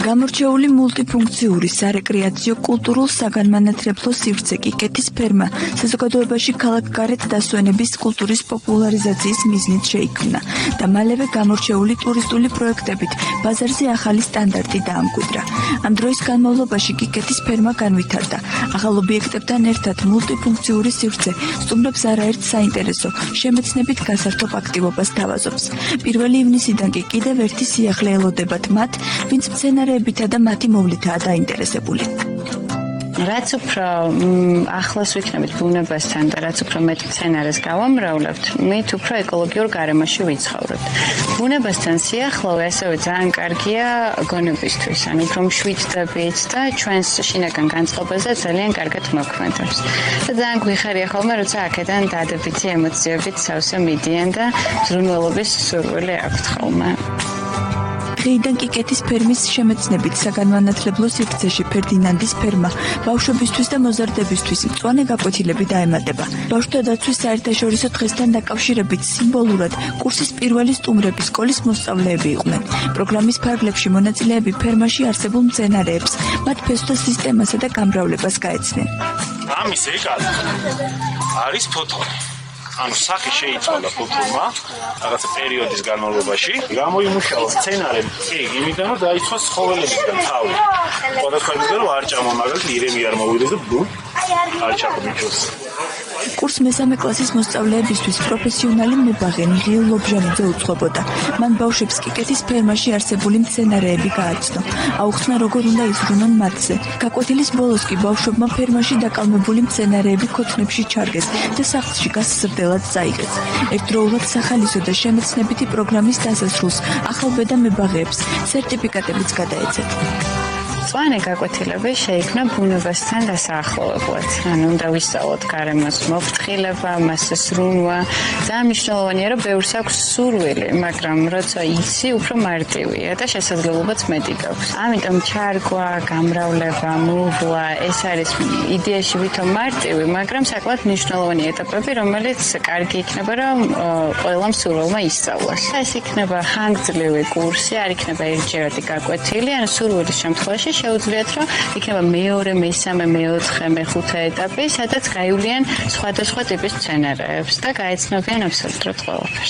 გამორჩეული მულტიფუნქციური სარეკრეაციო კულტურულ საგანმანათლებლო სივრცე კიკეთის ფერმა საზოგადოებაში ქალაქგარეთ დასვენების კულტურის პოპულარიზაციის მიზნით შეიქმნა და მალევე გამორჩეული ტურისტული პროექტებით ბაზარზე ახალი სტანდარტი დაამკვიდრა. ამ დროის განმავლობაში კიკეთის ფერმა განვითარდა. ახალ ობიექტებთან ერთად მულტიფუნქციური სივრცე სტუმრებს არაერთ საინტერესო შემეცნებით გასართობ აქტივობას თავაზობს. 1 ივნისიდან კი კიდევ ერთი სიახლე ელოდებათ მათ, ვინც მცენარეებითა და მათი მოვლითაა დაინტერესებული. რაც უფრო ახლოს ვიქნებით ბუნებასთან და რაც უფრო მეტ მცენარეს გავამრავლებთ, მით უფრო ეკოლოგიურ გარემოში ვიცხოვრობთ. ბუნებასთან სიახლოვე ასევე ძალიან კარგია გონებისთვის, ანუ უფრო მშვიდდებით და ჩვენს შინაგან განწყობაზე ძალიან კარგად მოქმედებს. და ძალიან გვიხარია ხოლმე, როცა აქედან დადებითი ემოციებით სავსე მიდიან და ზრუნველობის სურვილი აქვთ ხოლმე. დღეიდან კიკეთის ფერმის შემეცნებით საგანმანათლებლო სივრცეში ფერდინანდის ფერმა ბავშვებისთვის და მოზარდებისთვის მწვანე გაკვეთილები დაემატება. ბავშვთა დაცვის საერთაშორისო დღესთან დაკავშირებით სიმბოლურად კურსის პირველი სტუმრები სკოლის მოსწავლეები იყვნენ. პროგრამის ფარგლებში მონაწილეები ფერმაში არსებულ მცენარეებს, მათ ფესვთა სისტემასა და გამრავლებას გაეცნენ. ამის ეგალი არის ფოთოლი. ანუ სახე შეიცვალა ფოთოლმა რაღაცა პერიოდის განმავლობაში. გამოიმუშავა მცენარემ კი იმიდან რომ დაიცვას ცხოველებისგან თავი. სხვადასხვა იმიდან რომ არ ჭამა მაგალითად ირემი არ მოვიდეს და ბუ არ ჩაკმიჩოს. კურს მესამე კლასის მოსწავლეებისთვის პროფესიონალი მებაღე მიხეილ ლობჟანიძე უძღვებოდა. მან ბავშვებს კიკეთის ფერმაში არსებული მცენარეები გააცნო. აუხსნა როგორ უნდა იზრუნონ მათზე. გაკვეთილის ბოლოს კი ბავშვებმა ფერმაში დაკალმებული მცენარეები ქოთნებში ჩარგეს და სახლში გასაზრდელად წაიღეს. ერთდროულად სახალისო და შემეცნებითი პროგრამის დასასრულს ახალბედა მებაღეებს სერტიფიკატებიც გადაეცათ. მწვანე გაკვეთილები შეიქმნა ბუნებასთან დასაახლოვებლად. ანუ უნდა ვისწავლოთ გარემოს მოფრთხილება, მასზე ზრუნვა. ძალიან მნიშვნელოვანია, რომ ბევრს აქვს სურვილი, მაგრამ როცა იცი, უფრო მარტივია და შესაძლებლობაც მეტი გაქვს. ამიტომ ჩარგვა, გამრავლება, მოვლა, ეს არის იდეაში ვითომ მარტივი, მაგრამ საკმაოდ მნიშვნელოვანი ეტაპები, რომელიც კარგი იქნება, რომ ყველა მსურველმა ისწავლოს. ეს იქნება ხანგრძლივი კურსი, არ იქნება ერთჯერადი გაკვეთილი, ანუ სურვილის შემთხვევაში შეუძლიათ, რომ იქნება მეორე, მესამე, მეოთხე, მეხუთე ეტაპი, სადაც გაივლიან სხვადასხვა ტიპის მცენარეებს და გაეცნობიან აბსოლუტურად ყველაფერს.